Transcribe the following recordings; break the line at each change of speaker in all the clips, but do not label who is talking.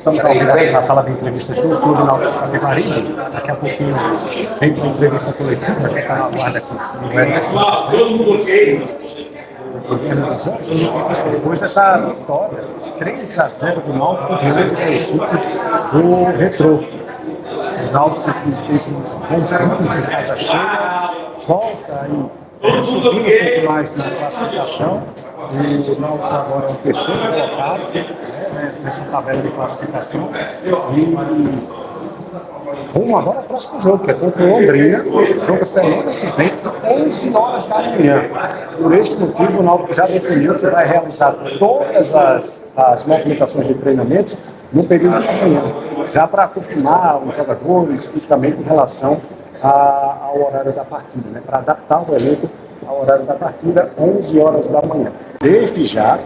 Estamos ao vivo aqui na sala de entrevistas do Clube Náutico Capibaribe. Daqui a pouquinho vem para a entrevista coletiva. A gente está na guarda aqui em cima. Depois dessa vitória, 3-0 do Náutico diante da equipe do Retrô. O Náutico teve um bom caminho em casa cheia, volta aí, subindo um pouco mais na classificação. O Náutico agora é o terceiro colocado, nessa tabela de classificação. E rumo agora ao próximo jogo, que é contra o Londrina. Jogo semana que vem, 11 horas da manhã. Por este motivo, o Náutico já definiu que vai realizar todas as movimentações de treinamento no período da manhã, já para acostumar os jogadores fisicamente em relação ao horário da partida, né? Para adaptar o elenco ao horário da partida, 11 horas da manhã. Desde já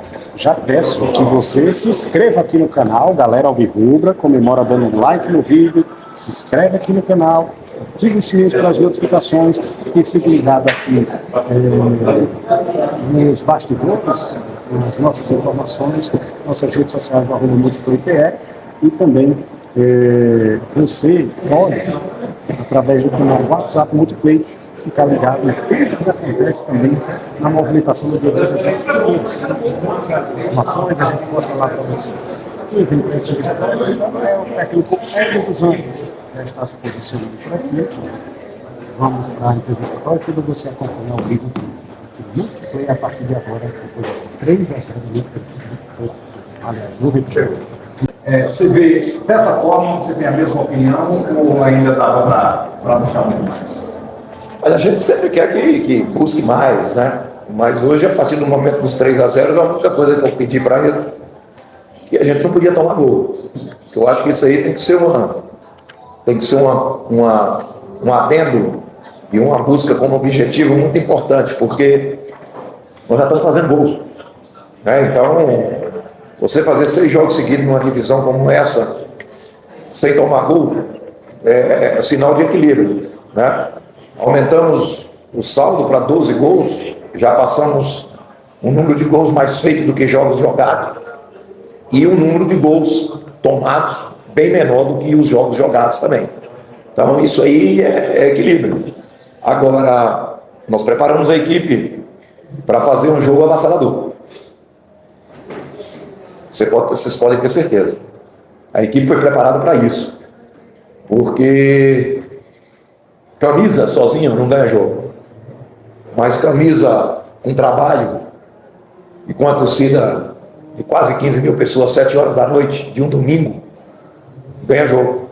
peço que você se inscreva aqui no canal, galera alvirrubra, comemora dando like no vídeo, se inscreve aqui no canal, ative o sininho para as notificações e fique ligado aqui nos bastidores, nas nossas informações, nossas redes sociais do @multiplay.pe e também você pode, através do canal WhatsApp Multiplay, ficar ligado em tudo que acontece também na movimentação do dia dos nossos clubes. As informações a gente posta lá para você. Quem vem para a entrevista é o técnico Hélio dos Anjos, já está se posicionando por aqui. Vamos para a entrevista coletiva, você acompanha ao vivo no Multiplay a partir de agora, depois de 3-0 no Retrô.
Você vê dessa forma, você tem a mesma opinião ou ainda dava para buscar muito mais?
Mas a gente sempre quer que busque mais, né? Mas hoje, a partir do momento dos 3-0, a única coisa que eu pedi para eles que a gente não podia tomar gol. Eu acho que isso aí tem que ser um adendo e uma busca como objetivo muito importante, porque nós já estamos fazendo gols, né? Então, você fazer 6 jogos seguidos numa divisão como essa, sem tomar gol, é sinal de equilíbrio, né? Aumentamos o saldo para 12 gols, já passamos um número de gols mais feito do que jogos jogados e um número de gols tomados bem menor do que os jogos jogados também. Então isso aí é equilíbrio. Agora, nós preparamos a equipe para fazer um jogo avassalador. Vocês podem ter certeza. A equipe foi preparada para isso. Porque camisa sozinha não ganha jogo. Mas camisa com trabalho e com a torcida de quase 15 mil pessoas, 7 horas da noite, de um domingo, ganha jogo.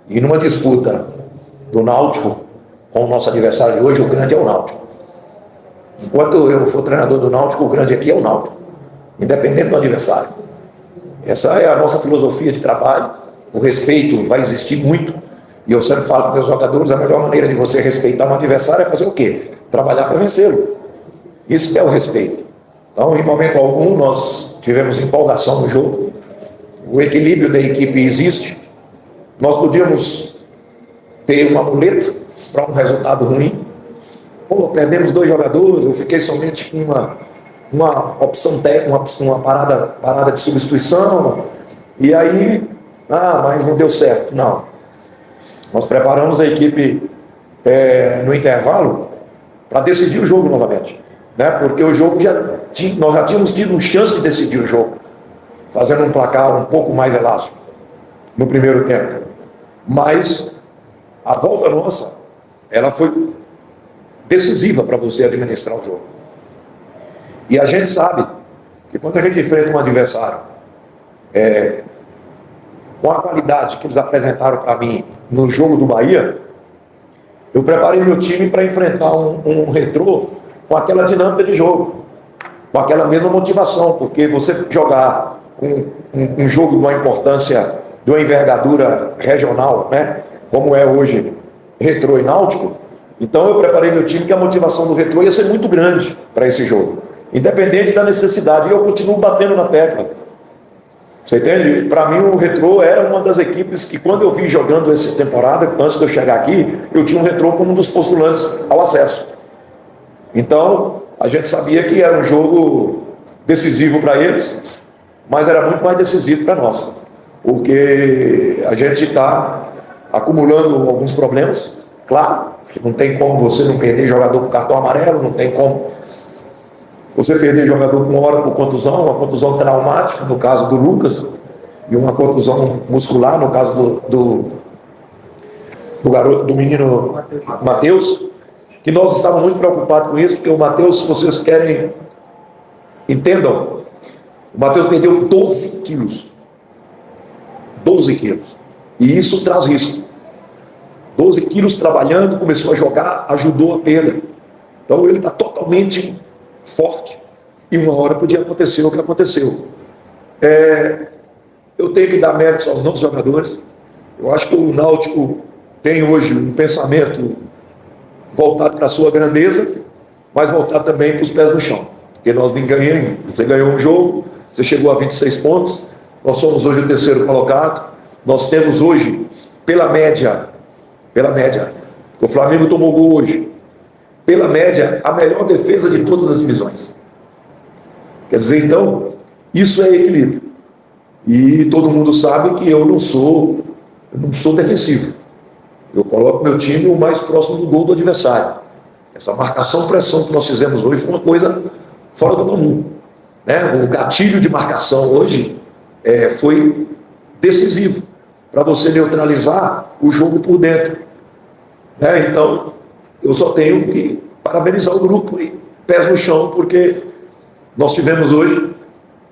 E numa disputa do Náutico com o nosso adversário de hoje, o grande é o Náutico. Enquanto eu for treinador do Náutico, o grande aqui é o Náutico, independente do adversário. Essa é a nossa filosofia de trabalho. O respeito vai existir muito. E eu sempre falo para meus jogadores, a melhor maneira de você respeitar um adversário é fazer o quê? Trabalhar para vencê-lo. Isso é o respeito. Então, em momento algum, nós tivemos empolgação no jogo. O equilíbrio da equipe existe. Nós podíamos ter uma muleta para um resultado ruim. Perdemos 2 jogadores, eu fiquei somente com uma opção técnica, uma parada de substituição. E aí, mas não deu certo. Não. Nós preparamos a equipe no intervalo para decidir o jogo novamente, né? Porque o jogo nós já tínhamos tido uma chance de decidir o jogo, fazendo um placar um pouco mais elástico no primeiro tempo. Mas a volta nossa, ela foi decisiva para você administrar o jogo. E a gente sabe que quando a gente enfrenta um adversário com a qualidade que eles apresentaram para mim no jogo do Bahia, eu preparei meu time para enfrentar um Retrô com aquela dinâmica de jogo, com aquela mesma motivação, porque você jogar um jogo de uma importância, de uma envergadura regional, né, como é hoje Retrô e Náutico, então eu preparei meu time que a motivação do Retrô ia ser muito grande para esse jogo, independente da necessidade, e eu continuo batendo na tecla. Você entende? Para mim o Retrô era uma das equipes que, quando eu vi jogando essa temporada, antes de eu chegar aqui, eu tinha um Retrô como um dos postulantes ao acesso. Então, a gente sabia que era um jogo decisivo para eles, mas era muito mais decisivo para nós. porque a gente está acumulando alguns problemas, claro, que não tem como você não perder jogador por cartão amarelo, não tem como você perder jogador com hora por contusão, uma contusão traumática, no caso do Lucas, e uma contusão muscular, no caso do garoto, do menino Matheus, que nós estávamos muito preocupados com isso, porque o Matheus, se vocês querem, entendam, o Matheus perdeu 12 quilos. 12 quilos. E isso traz risco. 12 quilos trabalhando, começou a jogar, ajudou a perda. Então ele está totalmente forte. E uma hora podia acontecer o que aconteceu. Eu tenho que dar méritos aos nossos jogadores. Eu acho que o Náutico tem hoje um pensamento voltado para a sua grandeza, mas voltado também para os pés no chão. Porque nós ganhamos, você ganhou um jogo, você chegou a 26 pontos, nós somos hoje o terceiro colocado, nós temos hoje, pela média, o Flamengo tomou gol hoje, pela média, a melhor defesa de todas as divisões. Quer dizer, então, isso é equilíbrio. E todo mundo sabe que eu não sou defensivo. Eu coloco meu time o mais próximo do gol do adversário. Essa marcação-pressão que nós fizemos hoje foi uma coisa fora do comum. Né? O gatilho de marcação hoje foi decisivo para você neutralizar o jogo por dentro. Né? Então, eu só tenho que parabenizar o grupo e pés no chão, porque nós tivemos hoje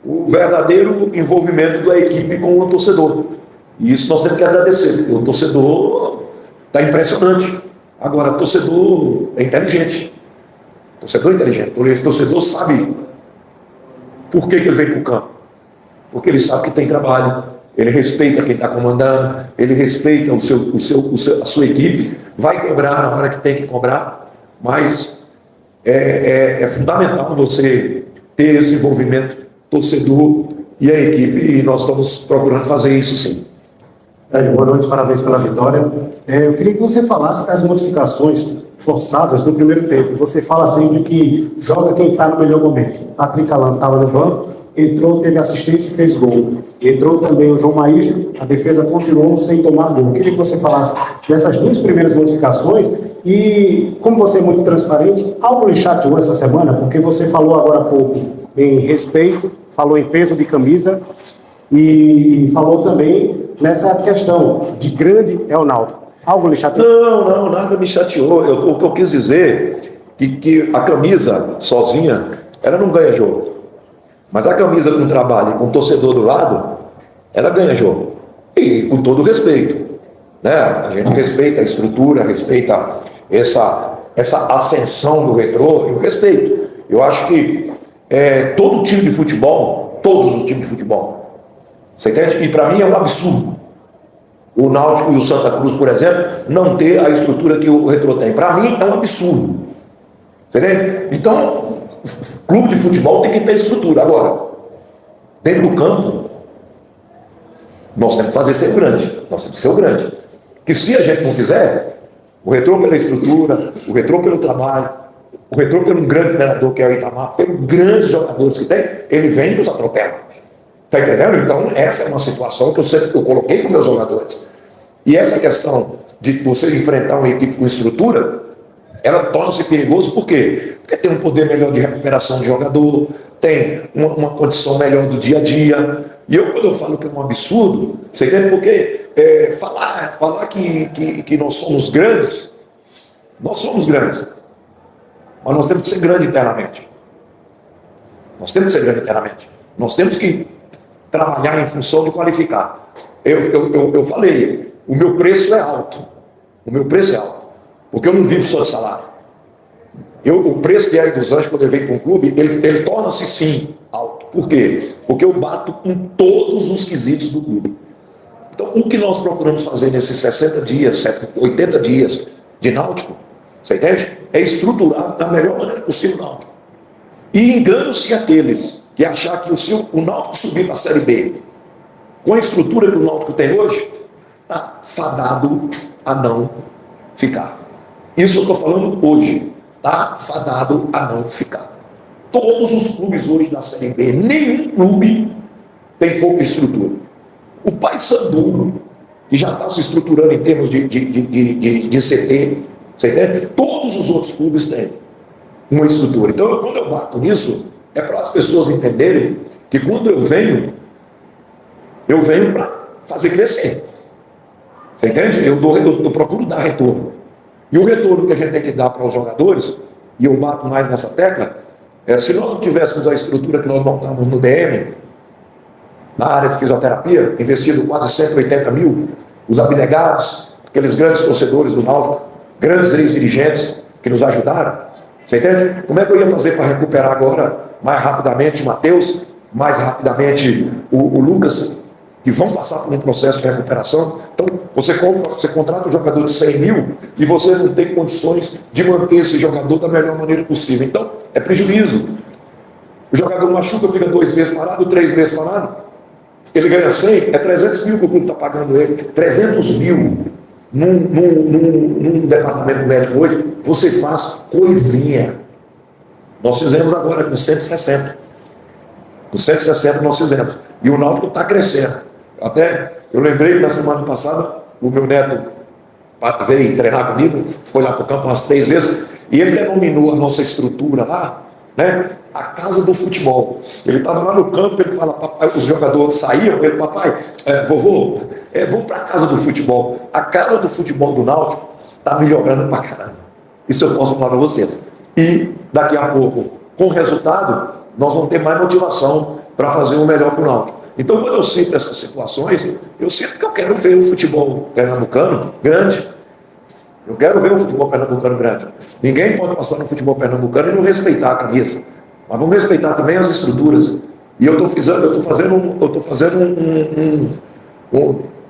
o verdadeiro envolvimento da equipe com o torcedor. E isso nós temos que agradecer, porque o torcedor está impressionante. Agora, o torcedor é inteligente. O torcedor é inteligente. O torcedor sabe por que ele vem para o campo. Porque ele sabe que tem trabalho, ele respeita quem está comandando, ele respeita a sua equipe, vai cobrar na hora que tem que cobrar, mas é fundamental você ter esse envolvimento torcedor e a equipe, e nós estamos procurando fazer isso sim.
Boa noite, parabéns pela vitória. Eu queria que você falasse das modificações forçadas do primeiro tempo. Você fala sempre que joga quem está no melhor momento. Patrick Alan estava no banco, entrou, teve assistência e fez gol. Entrou também o João Maístro, a defesa continuou sem tomar gol. Eu queria que você falasse dessas duas primeiras modificações e, como você é muito transparente, algo lhe chateou essa semana, porque você falou agora há pouco em respeito, falou em peso de camisa e falou também nessa questão de grande é o Náutico. Algo lhe chateou?
Não, nada me chateou. O que eu quis dizer que a camisa sozinha, ela não ganha jogo. Mas a camisa com trabalho e com o torcedor do lado, ela ganha jogo. E com todo o respeito. Né? A gente respeita a estrutura, respeita essa ascensão do Retrô, eu respeito. Eu acho que todo time de futebol, todos os times de futebol, você entende? E para mim é um absurdo o Náutico e o Santa Cruz, por exemplo, não ter a estrutura que o Retrô tem. Para mim é um absurdo. Você entende? Então, clube de futebol tem que ter estrutura. Agora, dentro do campo, nós temos que fazer ser grande. Nós temos que ser o grande. Que se a gente não fizer, o Retrô pela estrutura, o Retrô pelo trabalho, o Retrô pelo grande treinador que é o Itamar, pelos grandes jogadores que tem, ele vem e nos atropela. Está entendendo? Então, essa é uma situação que eu coloquei com meus jogadores. E essa questão de você enfrentar uma equipe com estrutura, ela torna-se perigoso por quê? Porque tem um poder melhor de recuperação de jogador, tem uma condição melhor do dia a dia. E quando eu falo que é um absurdo, você entende? Porque falar que nós somos grandes, mas nós temos que ser grandes internamente. Nós temos que trabalhar em função de qualificar. Eu falei, o meu preço é alto. Porque eu não vivo só de salário. O preço de Hélio dos Anjos, quando ele vem para um clube, ele torna-se sim alto. Por quê? Porque eu bato em todos os quesitos do clube. Então, o que nós procuramos fazer nesses 60 dias, 80 dias de Náutico, você entende? É estruturar da melhor maneira possível o Náutico. E enganam-se aqueles que achar que o Náutico subir para a Série B, com a estrutura que o Náutico tem hoje, está fadado a não ficar. Isso eu estou falando hoje. Está fadado a não ficar. Todos os clubes hoje da Série B, nenhum clube tem pouca estrutura. O Paysandu, que já está se estruturando em termos de CT, você entende? Todos os outros clubes têm uma estrutura. Então, quando eu bato nisso, é para as pessoas entenderem que quando eu venho para fazer crescer. Você entende? Eu procuro dar retorno. E o retorno que a gente tem que dar para os jogadores, e eu bato mais nessa tecla, se nós não tivéssemos a estrutura que nós montamos no DM, na área de fisioterapia, investido quase 180 mil, os abnegados, aqueles grandes torcedores do Náutico, grandes ex-dirigentes que nos ajudaram, você entende? Como é que eu ia fazer para recuperar agora mais rapidamente o Matheus, mais rapidamente o Lucas, que vão passar por um processo de recuperação? Então, você contrata um jogador de 100 mil e você não tem condições de manter esse jogador da melhor maneira possível. Então, é prejuízo. O jogador machuca, fica 2 meses parado, 3 meses parado, ele ganha 100, é 300 mil que o clube está pagando ele. 300 mil num departamento médico hoje, você faz coisinha. Nós fizemos agora com 160. Com 160 nós fizemos. E o Náutico está crescendo. Até eu lembrei que na semana passada o meu neto veio treinar comigo, foi lá para o campo umas 3 vezes, e ele denominou a nossa estrutura lá, né, a casa do futebol. Ele estava lá no campo, ele fala, papai, os jogadores saíam, ele, papai, vovô, vou para a casa do futebol. A casa do futebol do Náutico está melhorando pra caramba. Isso eu posso falar para vocês. E daqui a pouco, com o resultado, nós vamos ter mais motivação para fazer o melhor para o Náutico. Então, quando eu sinto essas situações, eu sinto que eu quero ver o futebol pernambucano grande. Eu quero ver o futebol pernambucano grande. Ninguém pode passar no futebol pernambucano e não respeitar a camisa. Mas vamos respeitar também as estruturas. E eu estou fazendo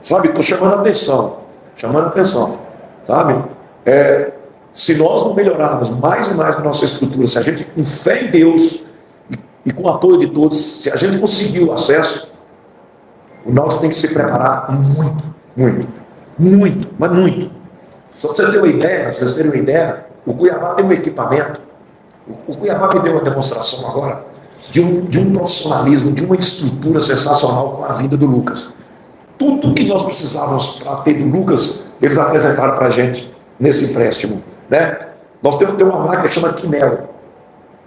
sabe, estou chamando a atenção, sabe? Se nós não melhorarmos mais e mais a nossa estrutura, se a gente, com fé em Deus e com o apoio de todos, se a gente conseguir o acesso, o Náutico tem que se preparar mas muito. Só para vocês terem uma ideia, o Cuiabá tem um equipamento. O Cuiabá me deu uma demonstração agora de um profissionalismo, de uma estrutura sensacional com a vinda do Lucas. Tudo que nós precisávamos para ter do Lucas, eles apresentaram para a gente nesse empréstimo, né? Nós temos uma marca que chama Quinel.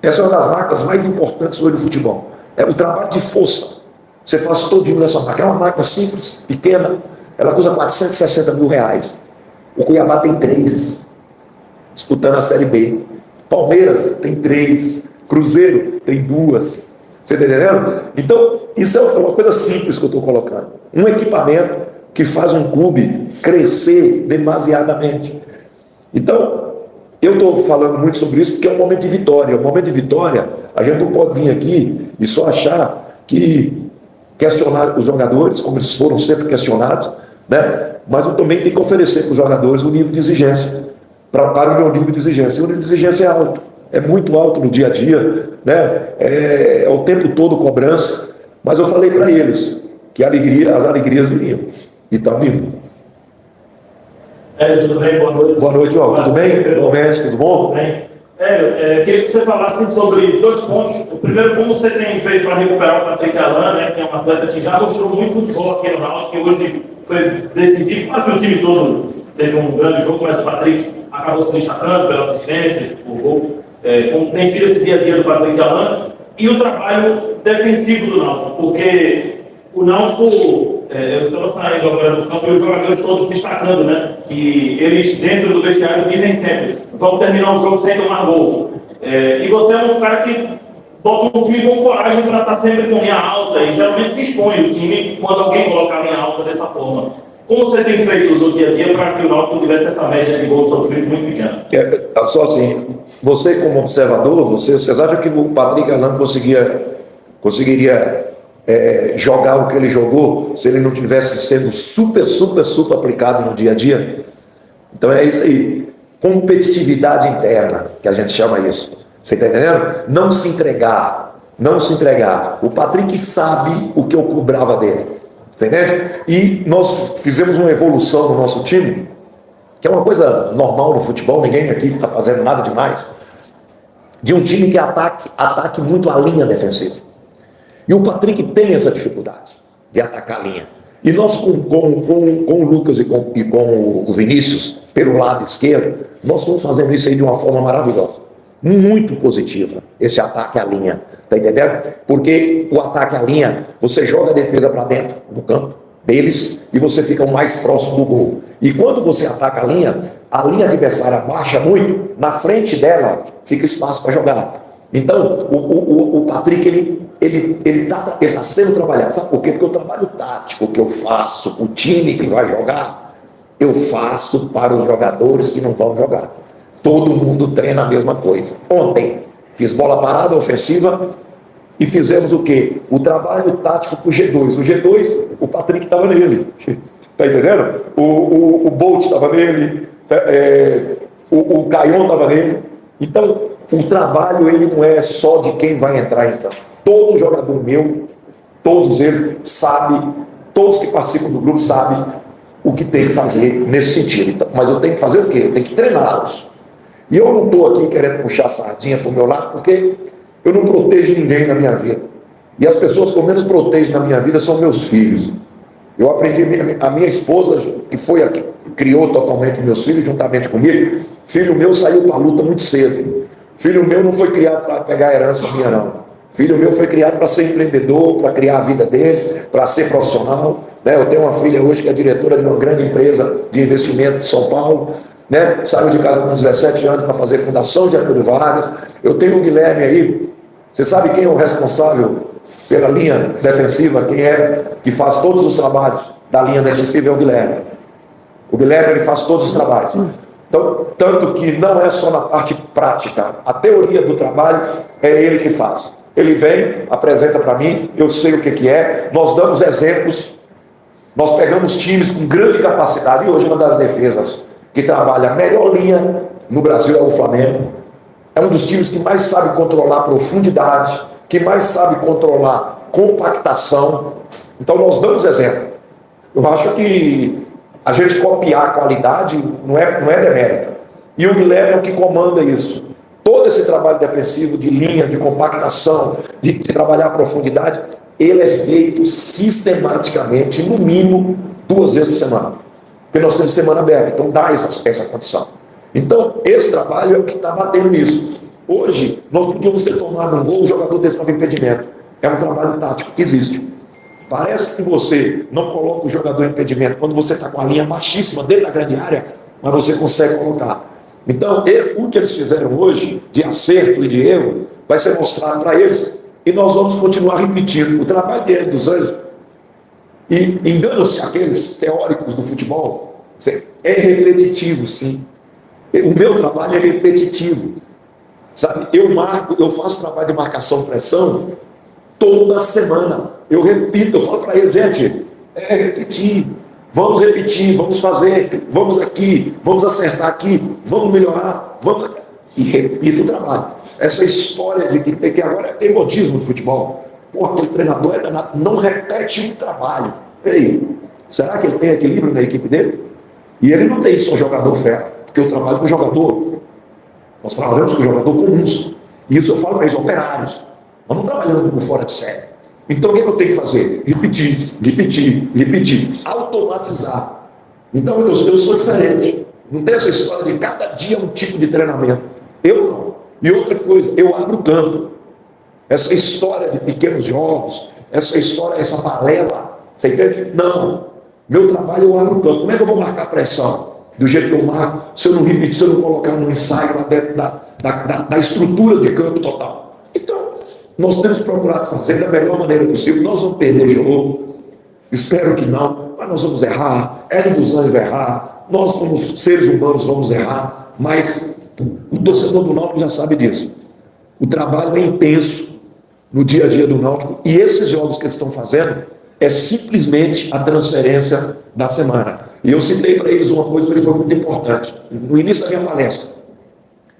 Essa é uma das marcas mais importantes hoje do futebol. É o trabalho de força. Você faz todinho nessa marca. É uma marca simples, pequena. Ela custa R$460 mil. O Cuiabá tem 3, disputando a Série B. Palmeiras tem 3. Cruzeiro tem 2. Você está entendendo? Então, isso é uma coisa simples que eu estou colocando. Um equipamento que faz um clube crescer demasiadamente. Então, eu estou falando muito sobre isso porque é um momento de vitória. Um momento de vitória, a gente não pode vir aqui e só achar que questionar os jogadores, como eles foram sempre questionados, né? Mas eu também tenho que oferecer para os jogadores um nível de exigência, para o meu nível de exigência. E o nível de exigência é alto, é muito alto no dia a dia, né? É o tempo todo cobrança, mas eu falei para eles que as alegrias viriam, e estão vindo.
Tudo bem? Boa noite.
Boa noite, João. Tudo bem? Bom mês, tudo bom?
Tudo bem. Queria que você falasse sobre 2 pontos. O primeiro, como você tem feito para recuperar o Patrick Alan, né, que é um atleta que já mostrou muito futebol aqui no Náutico, que hoje foi decisivo, quase o time todo teve um grande jogo, mas o Patrick acabou se destacando pela assistência, por gol. Como tem sido esse dia a dia do Patrick Alan, e o trabalho defensivo do Náutico, porque o Náutico, eu estava saindo agora do campo e os jogadores todos destacando, né, que eles dentro do vestiário dizem sempre, vamos terminar o jogo sem tomar gol. E você é um cara que bota um time com coragem para estar sempre com linha alta e geralmente se expõe o time quando alguém coloca a linha alta dessa forma. Como você tem feito no dia a dia para que o Náutico tivesse essa média de gols sofridos muito pequena?
Só assim, você como observador, vocês acham que o Patrick Alan conseguiria jogar o que ele jogou se ele não tivesse sendo super aplicado no dia a dia? Então é isso aí, competitividade interna, que a gente chama isso. Você está entendendo? Não se entregar. O Patrick sabe o que eu cobrava dele. Você entende? E nós fizemos uma evolução no nosso time, que é uma coisa normal no futebol, ninguém aqui está fazendo nada demais, de um time que ataque muito a linha defensiva. E o Patrick tem essa dificuldade de atacar a linha. E nós, com o Lucas e com o Vinícius, pelo lado esquerdo, nós estamos fazendo isso aí de uma forma maravilhosa, muito positiva, esse ataque à linha, tá entendendo? Porque o ataque à linha, você joga a defesa para dentro do campo deles e você fica o mais próximo do gol. E quando você ataca a linha adversária baixa muito, na frente dela fica espaço para jogar. Então, o Patrick, ele tá sendo trabalhado. Sabe por quê? Porque o trabalho tático que eu faço, o time que vai jogar, eu faço para os jogadores que não vão jogar. Todo mundo treina a mesma coisa. Ontem, fiz bola parada ofensiva e fizemos o quê? O trabalho tático para o G2. O G2, o Patrick estava nele. Tá entendendo? O Bolt estava nele, o Caion estava nele. Então, o trabalho ele não é só de quem vai entrar então. Todo jogador meu, todos eles sabem, todos que participam do grupo sabem o que tem que fazer nesse sentido. Então, mas eu tenho que fazer o quê? Eu tenho que treiná-los. E eu não estou aqui querendo puxar sardinha para o meu lado, porque eu não protejo ninguém na minha vida. E as pessoas que eu menos protejo na minha vida são meus filhos. Eu aprendi, a minha esposa, que foi a que criou totalmente meus filhos, juntamente comigo, filho meu saiu para a luta muito cedo. Filho meu não foi criado para pegar herança minha, não. Filho meu foi criado para ser empreendedor, para criar a vida deles, para ser profissional. Né? Eu tenho uma filha hoje que é diretora de uma grande empresa de investimento de São Paulo. Né? Saiu de casa com 17 anos para fazer Fundação Getúlio Vargas. Eu tenho o Guilherme aí. Você sabe quem é o responsável pela linha defensiva? Quem é que faz todos os trabalhos da linha defensiva é o Guilherme. O Guilherme ele faz todos os trabalhos. Então, tanto que não é só na parte prática, a teoria do trabalho é ele que faz. Ele vem, apresenta para mim, eu sei o que é, nós damos exemplos, nós pegamos times com grande capacidade, e hoje uma das defesas que trabalha a melhor linha no Brasil é o Flamengo. É um dos times que mais sabe controlar profundidade, que mais sabe controlar compactação. Então nós damos exemplo. Eu acho que a gente copiar a qualidade não é demérito. E o Guilherme é o que comanda isso. Todo esse trabalho defensivo de linha, de compactação, de trabalhar a profundidade, ele é feito sistematicamente, no mínimo 2 vezes por semana. Porque nós temos semana aberta, então dá essa condição. Então, esse trabalho é o que está batendo nisso. Hoje, nós podíamos ter tomado um gol, o jogador estava impedimento. É um trabalho tático que existe. Parece que você não coloca o jogador em impedimento quando você está com a linha baixíssima dentro da grande área, mas você consegue colocar. Então, o que eles fizeram hoje, de acerto e de erro, vai ser mostrado para eles. E nós vamos continuar repetindo. O trabalho dele, dos anos, e enganam-se aqueles teóricos do futebol, é repetitivo, sim. O meu trabalho é repetitivo. Sabe? Eu faço trabalho de marcação-pressão toda semana. Eu repito, eu falo para eles, gente, é repetir. Vamos repetir, vamos fazer, vamos aqui, vamos acertar aqui, vamos melhorar, vamos... E repito o trabalho. Essa história de que agora tem modismo do futebol. Porra, aquele treinador é danado, não repete um trabalho. Ei, será que ele tem equilíbrio na equipe dele? E ele não tem só jogador fera, porque eu trabalho com jogador. Nós trabalhamos com jogador comuns. E isso eu falo para eles, operários. Nós não trabalhamos como fora de série. Então o que eu tenho que fazer? Repetir. Automatizar. Então eu sou diferente. Não tem essa história de cada dia um tipo de treinamento. Eu não. E outra coisa, eu abro o campo. Essa história de pequenos jogos, essa história, essa balela, você entende? Não. Meu trabalho eu abro o campo. Como é que eu vou marcar pressão? Do jeito que eu marco, se eu não repetir, se eu não colocar no ensaio lá dentro da estrutura de campo total. Então, nós temos procurado fazer da melhor maneira possível. Nós vamos perder jogo, espero que não, mas nós vamos errar. Hélio dos Anjos vai errar, nós como seres humanos vamos errar, mas o torcedor do Náutico já sabe disso. O trabalho é intenso no dia a dia do Náutico e esses jogos que eles estão fazendo é simplesmente a transferência da semana. E eu citei para eles uma coisa que foi muito importante no início da minha palestra.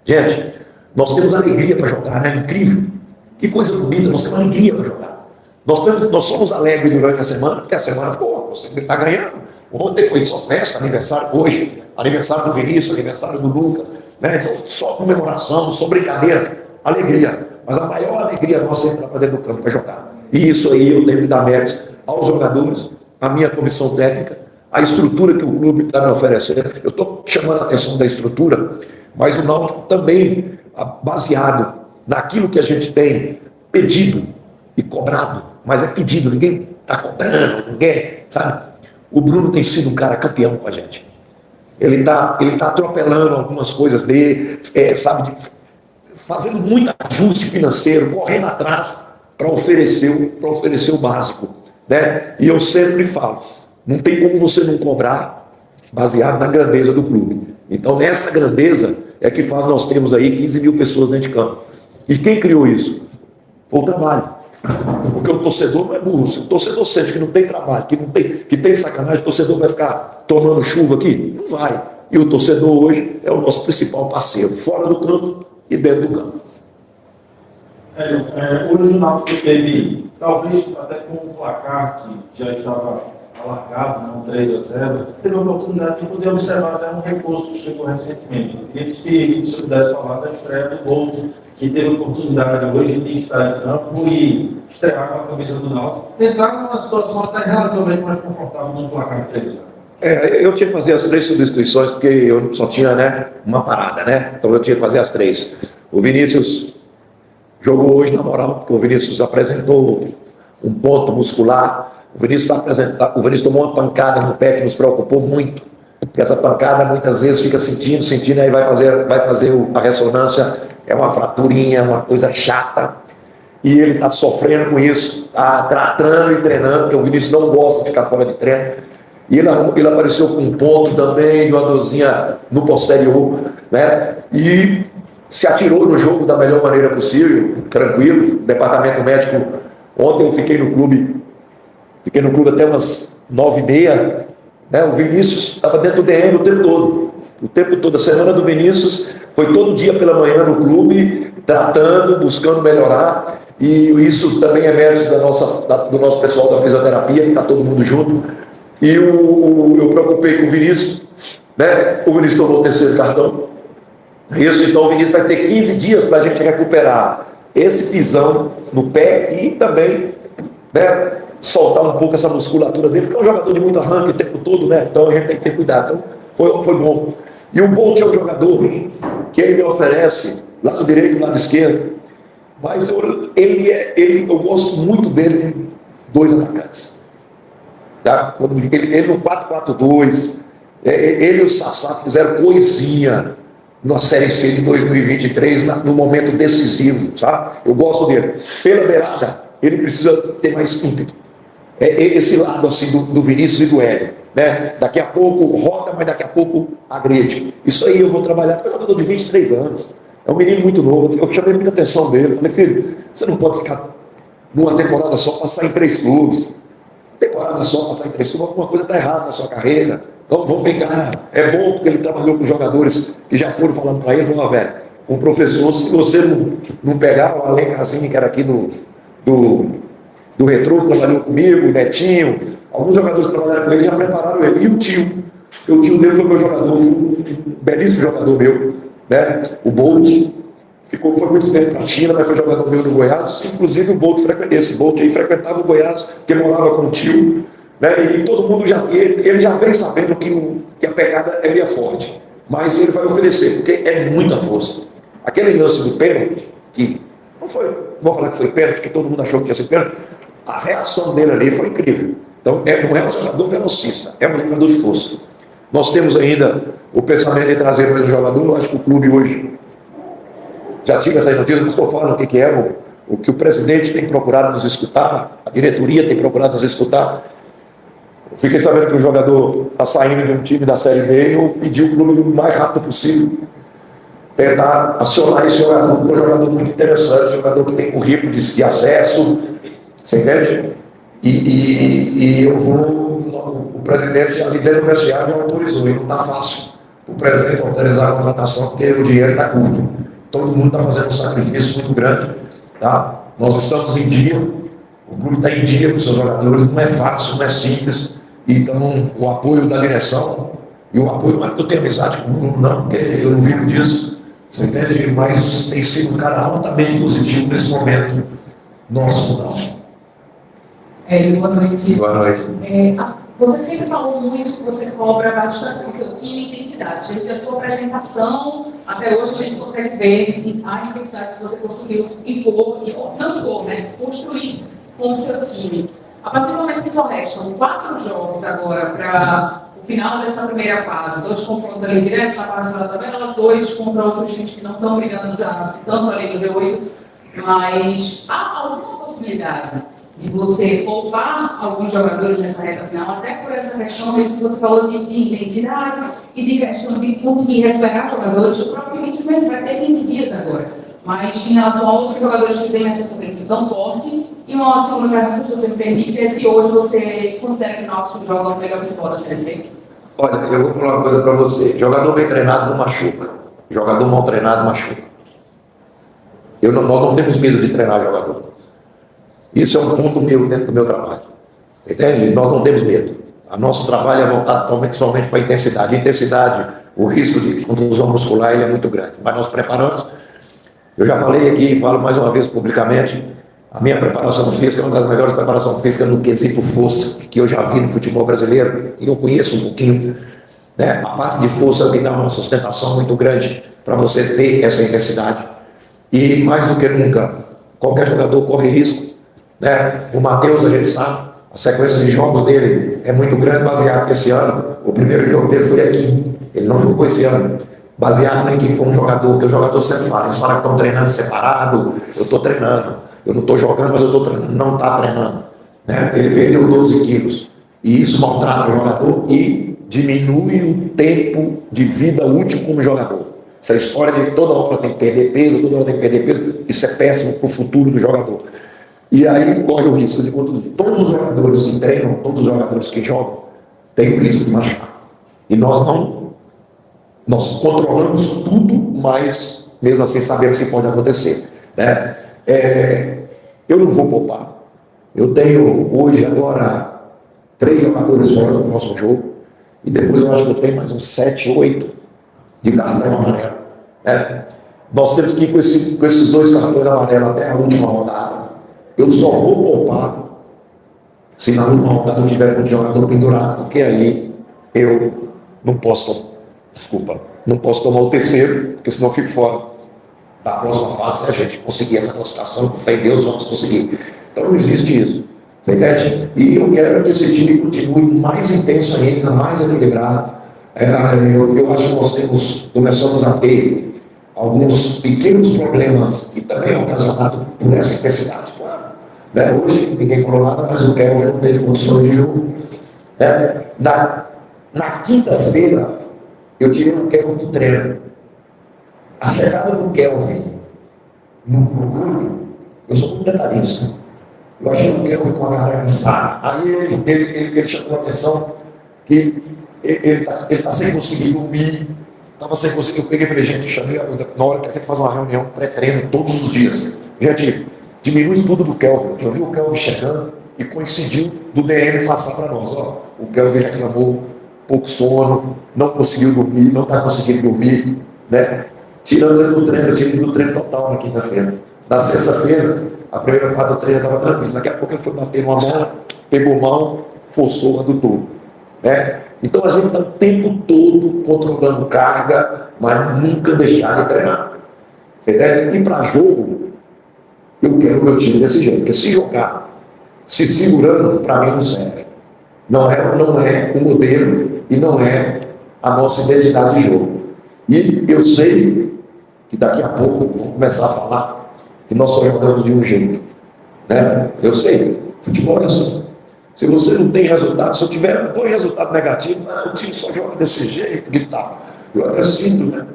Gente, nós temos alegria para jogar, né? Incrível. Que coisa bonita, nós temos alegria para jogar. Nós somos alegres durante a semana, porque a semana, você está ganhando. Ontem foi só festa, aniversário, hoje, aniversário do Vinícius, aniversário do Lucas, né? Então, só comemoração, só brincadeira, alegria. Mas a maior alegria nossa é entrar para dentro do campo para jogar. E isso aí eu tenho que dar méritos aos jogadores, a minha comissão técnica, a estrutura que o clube está me oferecendo. Eu estou chamando a atenção da estrutura, mas o Náutico também, baseado naquilo que a gente tem pedido e cobrado, mas é pedido, ninguém está cobrando, ninguém, sabe? O Bruno tem sido um cara campeão com a gente. Ele tá atropelando algumas coisas dele, sabe, fazendo muito ajuste financeiro, correndo atrás para oferecer o básico, né? E eu sempre falo, não tem como você não cobrar baseado na grandeza do clube. Então, nessa grandeza é que faz nós temos aí 15 mil pessoas dentro de campo. E quem criou isso? Foi o trabalho. Porque o torcedor não é burro. Se o torcedor sente que não tem trabalho, que tem sacanagem, o torcedor vai ficar tomando chuva aqui? Não vai. E o torcedor hoje é o nosso principal parceiro, fora do campo e dentro do campo.
Hoje o Náutico teve, talvez até com um placar que já estava alargado, não 3-0, teve a oportunidade de poder observar até um reforço que chegou recentemente. Eu queria que você pudesse falar da estreia do Bolt, que teve a oportunidade hoje de estar em campo e estrear com a camisa do Náutico, entrar numa situação até relativamente mais confortável num placar de 3-0.
Eu tinha que fazer as 3 substituições, porque eu só tinha, né, uma parada, né? Então eu tinha que fazer as 3. O Vinícius jogou hoje na moral, porque o Vinícius apresentou um ponto muscular. O Vinícius tomou uma pancada no pé que nos preocupou muito. Porque essa pancada muitas vezes fica sentindo, aí vai fazer a ressonância, é uma fraturinha, uma coisa chata. E ele está sofrendo com isso, está tratando e treinando, porque o Vinícius não gosta de ficar fora de treino. E ele apareceu com um ponto também, de uma dorzinha no posterior, né? E se atirou no jogo da melhor maneira possível, tranquilo. Departamento médico, ontem eu fiquei no clube até umas 9h30, né? O Vinícius estava dentro do DM o tempo todo, a semana do Vinícius foi todo dia pela manhã no clube, tratando, buscando melhorar, e isso também é mérito do nosso pessoal da fisioterapia, que está todo mundo junto. E eu preocupei com o Vinícius, né? O Vinícius tomou o 3º cartão. Isso, então o Vinícius vai ter 15 dias para a gente recuperar esse pisão no pé e também, né, soltar um pouco essa musculatura dele, porque é um jogador de muito arranque o tempo todo, né? Então a gente tem que ter cuidado. Então foi bom. E o Bolt é um jogador que ele me oferece lado direito e lado esquerdo, mas eu gosto muito dele de 2 atacantes. Tá? Ele no 4-4-2, ele e o Sassá fizeram coisinha na Série C de 2023, no momento decisivo, sabe? Eu gosto dele. Pela beirada, ele precisa ter mais ímpeto. Esse lado assim do Vinícius e do Hélio, né? Daqui a pouco roda, mas daqui a pouco agrede. Isso aí eu vou trabalhar. É um jogador de 23 anos, é um menino muito novo. Eu chamei muita atenção dele. Falei, filho, você não pode ficar numa temporada só, passar em 3 clubes. Temporada só, passar em 3 clubes, alguma coisa está errada na sua carreira. Então vamos pegar. É bom porque ele trabalhou com jogadores que já foram falando para ele, falou, velho, com o professor, se você não pegar o Alen Casini, que era aqui do Retrô, que trabalhou comigo, o Netinho, alguns jogadores que trabalharam com ele já prepararam ele. E o tio dele foi meu jogador, foi um belíssimo jogador meu, né? O Bolt. Foi muito tempo para a China, mas foi jogador meu no Goiás. Inclusive esse Bolt aí frequentava o Goiás, porque morava com o tio, né? E todo mundo ele já vem sabendo que a pegada é meio forte, mas ele vai oferecer, porque é muita força. Aquele lance do pênalti, que não vou falar que foi pênalti, porque todo mundo achou que ia ser pênalti, a reação dele ali foi incrível. Então não é um jogador velocista, é um jogador de força. Nós temos ainda o pensamento de trazer mais um jogador. Eu acho que o clube hoje já tive essas notícias, não estou falando o que é o que o presidente tem procurado nos escutar, a diretoria tem procurado nos escutar. Eu fiquei sabendo que o jogador está saindo de um time da Série B e eu pedi o clube o mais rápido possível tentar acionar esse jogador, porque é um jogador muito interessante, um jogador que tem currículo de acesso, você entende? E o presidente ali dentro do vestiário já autorizou, e não está fácil o presidente autorizar a contratação, porque o dinheiro está curto. Todo mundo está fazendo um sacrifício muito grande, tá? Nós estamos em dia, o clube está em dia com os seus jogadores, não é fácil, não é simples. Então, o apoio da direção, e o apoio não é porque eu tenho amizade com o Bruno, não, porque eu não vivo disso, você entende? Mas tem sido um cara altamente positivo nesse momento nosso.
Boa noite.
Boa noite.
Você sempre falou muito que você cobra bastante do seu time intensidade. Desde a sua apresentação até hoje a gente consegue ver a intensidade que você conseguiu impor, não impor, né? Construir com o seu time. A partir do momento que só restam 4 jogos agora para o final dessa primeira fase, 2 confrontos ali direto na fase da tabela, 2 contra outros times que não estão brigando já tanto ali no D8, mas há alguma possibilidade de você poupar alguns jogadores nessa reta final, até por essa questão mesmo que você falou de intensidade e de questão de conseguir recuperar jogadores. O próprio início mesmo vai ter 15 dias agora, mas em relação a outros jogadores que têm essa sequência tão forte. E uma segunda pergunta, se você me permite, é se hoje você considera que o Náutico joga o melhor futebol da Série C?
Olha, eu vou falar uma coisa para você. Jogador bem treinado não machuca. Jogador mal treinado machuca. Nós não temos medo de treinar jogador. Isso é um ponto meu dentro do meu trabalho. Entende? Nós não temos medo. O nosso trabalho é voltado somente para a intensidade. Intensidade, o risco de contusão muscular ele é muito grande. Mas nós preparamos. Eu já falei aqui e falo mais uma vez publicamente. A minha preparação física é uma das melhores preparações físicas no quesito força que eu já vi no futebol brasileiro. E eu conheço um pouquinho. Né? A parte de força me dá uma sustentação muito grande para você ter essa intensidade. E mais do que nunca, qualquer jogador corre risco. Né? O Matheus, a gente sabe, a sequência de jogos dele é muito grande, baseado nesse ano. O primeiro jogo dele foi aqui, ele não jogou esse ano. Baseado em que foi um jogador, que o jogador sempre fala, eles falam que estão treinando separado, eu estou treinando, eu não estou jogando, mas eu estou treinando, não está treinando. Né? Ele perdeu 12 quilos, e isso maltrata o jogador e diminui o tempo de vida útil como jogador. Essa história de toda hora tem que perder peso, toda hora tem que perder peso, isso é péssimo para o futuro do jogador. E aí corre o risco de contusão. Todos os jogadores que treinam, todos os jogadores que jogam, têm o risco de machucar. E nós controlamos tudo, mas mesmo assim sabemos que pode acontecer. Né? Eu não vou poupar. Eu tenho hoje, agora, 3 jogadores fora do próximo jogo, e depois eu acho que eu tenho mais uns 7, 8 de cartão amarelo. Né? Nós temos que ir com esses 2 cartões amarelos até a última rodada. Eu só vou poupar se na última rodada eu tiver com o jogador pendurado, porque aí eu não posso tomar o terceiro, porque senão eu fico fora da próxima fase. Se a gente conseguir essa classificação, com fé em Deus, vamos conseguir. Então não existe isso. Você entende? E eu quero que esse time continue mais intenso ainda, mais equilibrado. Eu acho que nós começamos a ter alguns pequenos problemas, que também é ocasionado por essa intensidade, claro. Né? Hoje ninguém falou nada, mas o Kelvin não teve condições de jogo. Na quinta-feira, eu tirei o Kelvin do treino. A chegada do Kelvin no clube, eu sou muito detalhista. Eu achei o Kelvin com a cara cansada. Aí ele chamou a atenção que ele está sem conseguir dormir. Estava sem conseguir. Eu peguei e falei, gente, chamei na hora que a gente faz uma reunião pré-treino todos os dias. Gente, diminui tudo do Kelvin. Eu vi o Kelvin chegando e coincidiu do DM passar para nós. Ó, o Kelvin reclamou, pouco sono, não conseguiu dormir, não está conseguindo dormir. Né? Tirando ele do treino, eu tirei ele do treino total na quinta-feira. Na sexta-feira, a primeira parte do treino estava tranquilo. Daqui a pouco ele foi bater uma mão, pegou mão, forçou, adutor. Né? Então a gente está o tempo todo controlando carga, mas nunca deixar de treinar. Você entende? E para jogo, eu quero o meu time desse jeito. Porque se jogar se segurando, para mim não serve. Não é o modelo e não é a nossa identidade de jogo. E eu sei que daqui a pouco vou começar a falar que nós só jogamos de um jeito. Né? Eu sei, futebol é assim. Se você não tem resultado, se eu tiver 2 resultados negativos, o time só joga desse jeito, que tal. Eu até sinto, né?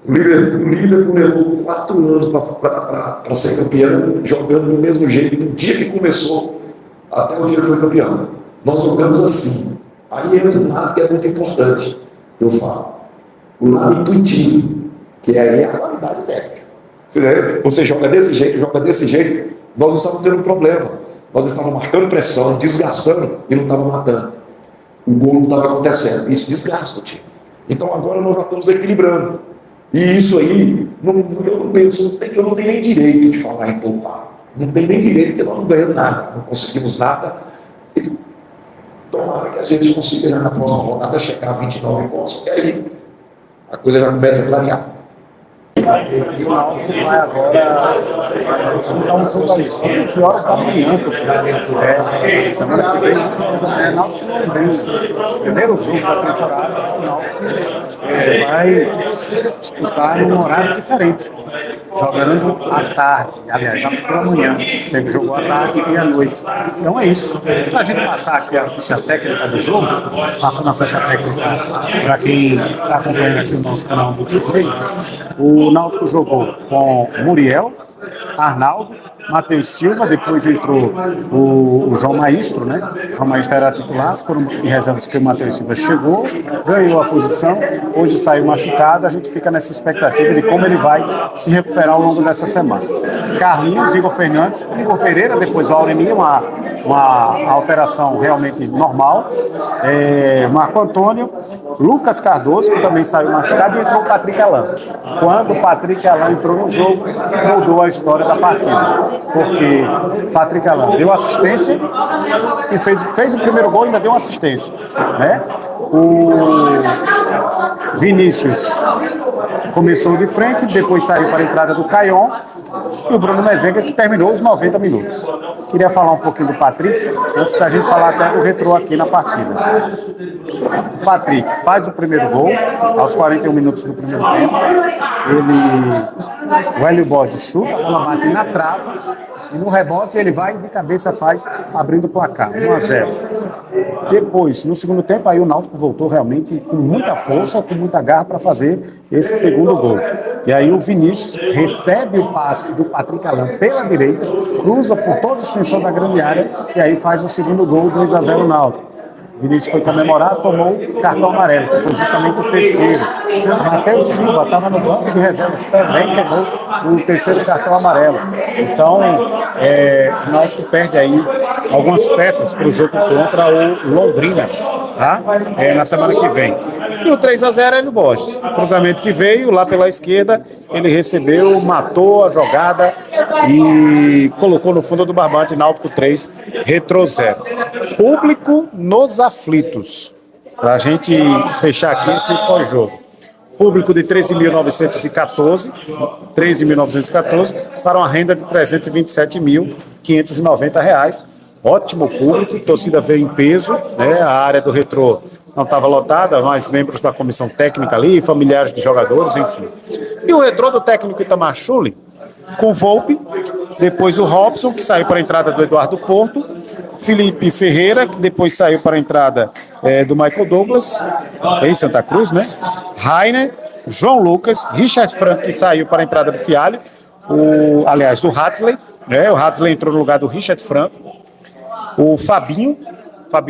O Liverpool levou 4 anos para ser campeão, jogando do mesmo jeito, do dia que começou até o dia que foi campeão. Nós jogamos assim. Aí entra um lado que é muito importante, eu falo. O lado intuitivo, que aí é a qualidade técnica. Você joga desse jeito, nós não estávamos tendo um problema. Nós estávamos marcando pressão, desgastando e não estava matando. O gol não estava acontecendo. Isso desgasta o time. Então agora nós já estamos equilibrando. E isso aí, eu não tenho nem direito de falar em poupar. Não tem nem direito, porque nós não ganhamos nada, não conseguimos nada. E tomara que a gente consiga na próxima rodada chegar a 29 pontos, que aí a coisa já começa a clarear.
E o Náutico vai agora disputar um jogo às 11 horas da manhã, possivelmente. Semana que vem, 11 horas da manhã, Náutico e Londrina. Primeiro jogo da temporada, o Náutico vai disputar num horário diferente. Jogando à tarde, aliás, pela manhã. Sempre jogou à tarde e à noite. Então é isso. Para a gente passar aqui a ficha técnica do jogo, passando a ficha técnica para quem está acompanhando aqui o nosso canal do YouTube, o Náutico jogou com Muriel, Arnaldo, Matheus Silva, depois entrou o João Maestro, né? O João Maestro era titular, ficou em reserva porque o Matheus Silva chegou, ganhou a posição, hoje saiu machucado, a gente fica nessa expectativa de como ele vai se recuperar ao longo dessa semana. Carlinhos, Igor Fernandes, Igor Pereira, depois o Auremir, uma alteração realmente normal, Marco Antônio, Lucas Cardoso, que também saiu machucado, e entrou o Patrick Alain. Quando o Patrick Alain entrou no jogo, mudou a história da partida, porque Patrick Alain deu assistência e fez o primeiro gol e ainda deu uma assistência, né? O Vinícius começou de frente, depois saiu para a entrada do Caion, e o Bruno Mezenga, que terminou os 90 minutos. Queria falar um pouquinho do Patrick, antes da gente falar até do retrô aqui na partida. O Patrick faz o primeiro gol, aos 41 minutos do primeiro tempo. O Hélio Borges chuta, a bola bate na trava, e no rebote ele vai de cabeça, faz, abrindo o placar, 1-0. Depois, no segundo tempo, aí o Náutico voltou realmente com muita força, com muita garra para fazer esse segundo gol. E aí o Vinícius recebe o passe do Patrick Alain pela direita, cruza por toda a extensão da grande área e aí faz o segundo gol, 2-0 Náutico. Vinícius foi comemorar, tomou o cartão amarelo, que foi justamente o terceiro. Matheus Silva estava no banco de reservas, também tomou o terceiro cartão amarelo. Então, o Náutico perde aí algumas peças para o jogo contra o Londrina, tá? Na semana que vem. E o 3-0 é no Borges. O cruzamento que veio lá pela esquerda, ele recebeu, matou a jogada e colocou no fundo do barbante. Náutico 3, Retrô 0. Público nos aflitos. Para a gente fechar aqui esse pós-jogo. Público de 13.914 para uma renda de R$ 327.590. Ótimo público, torcida veio em peso, né? A área do Retrô não estava lotada, mas membros da comissão técnica ali, familiares de jogadores, enfim. E o Retrô do técnico Itamar Schulli, com Volpe, depois o Robson, que saiu para a entrada do Eduardo Porto, Felipe Ferreira, que depois saiu para a entrada do Michael Douglas, em Santa Cruz, né? Rainer, João Lucas, Richard Franco, que saiu para a entrada do Fialho, do Hadley, né? O Hadley entrou no lugar do Richard Franco. O Fabinho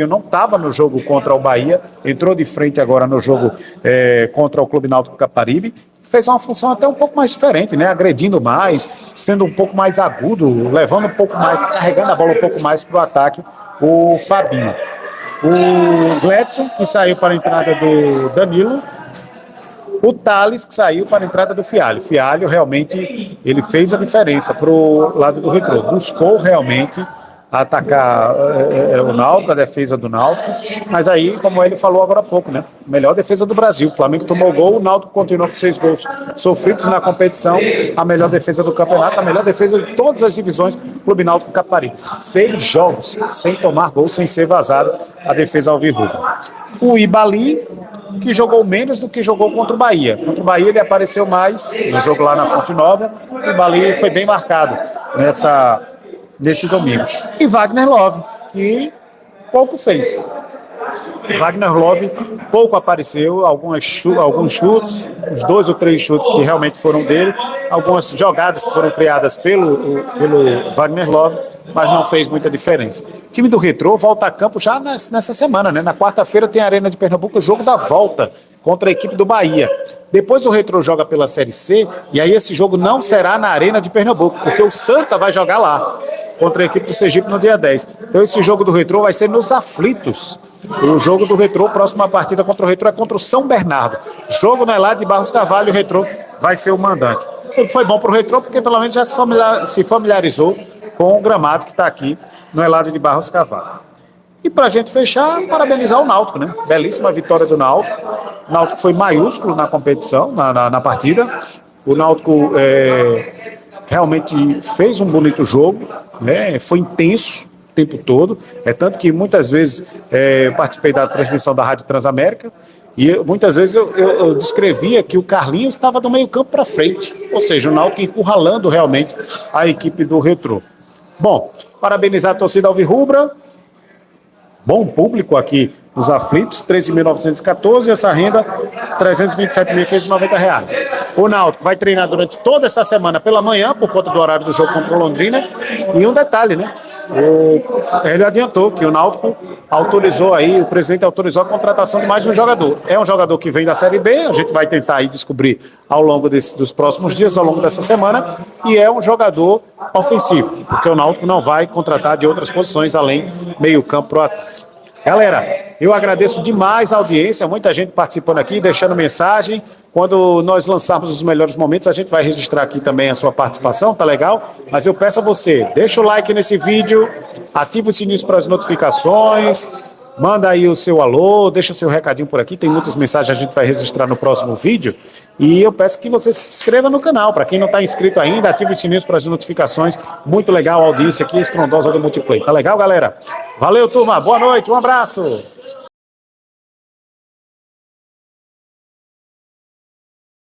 não estava no jogo contra o Bahia, entrou de frente agora no jogo contra o Clube Náutico Caparibe, fez uma função até um pouco mais diferente, né? Agredindo mais, sendo um pouco mais agudo, levando um pouco mais, carregando a bola um pouco mais para o ataque, o Fabinho. O Gledson, que saiu para a entrada do Danilo, o Thales, que saiu para a entrada do Fialho. Fialho realmente ele fez a diferença para o lado do Retrô, buscou realmente atacar o Náutico, a defesa do Náutico, mas aí, como ele falou agora há pouco, né? Melhor defesa do Brasil. O Flamengo tomou gol, o Náutico continuou com 6 gols sofridos na competição, a melhor defesa do campeonato, a melhor defesa de todas as divisões, Clube Náutico Caparibe. 6 jogos sem tomar gol, sem ser vazado, a defesa alvirrubra. O Ibali, que jogou menos do que jogou contra o Bahia. Contra o Bahia ele apareceu mais no jogo lá na Fonte Nova, o Ibali foi bem marcado nesse domingo. E Wagner Love, que pouco fez. Wagner Love pouco apareceu, alguns chutes, uns 2 ou 3 chutes que realmente foram dele, algumas jogadas que foram criadas pelo Wagner Love, mas não fez muita diferença. O time do Retrô volta a campo já nessa semana, né? Na quarta-feira tem a Arena de Pernambuco, o jogo da volta contra a equipe do Bahia. Depois o Retrô joga pela Série C, e aí esse jogo não será na Arena de Pernambuco, porque o Santa vai jogar lá contra a equipe do Sergipe no dia 10. Então esse jogo do Retrô vai ser nos aflitos. O jogo do Retrô, próxima partida contra o Retrô é contra o São Bernardo. Jogo não é lá de Barros Carvalho, o Retrô vai ser o mandante. Foi bom para o Retrô porque pelo menos já se familiarizou com o gramado que está aqui no Eladio de Barros Carvalho. E para a gente fechar, parabenizar o Náutico, né? Belíssima vitória do Náutico. O Náutico foi maiúsculo na competição, na partida. O Náutico realmente fez um bonito jogo, né? Foi intenso o tempo todo. É tanto que muitas vezes eu participei da transmissão da Rádio Transamérica e muitas vezes eu descrevia que o Carlinhos estava do meio campo para frente. Ou seja, o Náutico encurralando realmente a equipe do Retrô. Bom, parabenizar a torcida alvirrubra. Bom público aqui nos aflitos, 13.914, essa renda, R$ 327.590. O Náutico vai treinar durante toda essa semana pela manhã, por conta do horário do jogo contra o Londrina. E um detalhe, né? Ele adiantou que o Náutico autorizou aí, o presidente autorizou a contratação de mais um jogador. É um jogador que vem da Série B, a gente vai tentar aí descobrir ao longo dos próximos dias, ao longo dessa semana, e é um jogador ofensivo, porque o Náutico não vai contratar de outras posições além meio campo pro ataque. Galera, eu agradeço demais a audiência, muita gente participando aqui, deixando mensagem. Quando nós lançarmos os melhores momentos, a gente vai registrar aqui também a sua participação, tá legal? Mas eu peço a você, deixa o like nesse vídeo, ativa o sininho para as notificações, manda aí o seu alô, deixa o seu recadinho por aqui, tem muitas mensagens a gente vai registrar no próximo vídeo. E eu peço que você se inscreva no canal, para quem não está inscrito ainda, ative os sininhos para as notificações. Muito legal a audiência aqui, estrondosa do Multiplay. Tá legal, galera? Valeu, turma, boa noite, um abraço!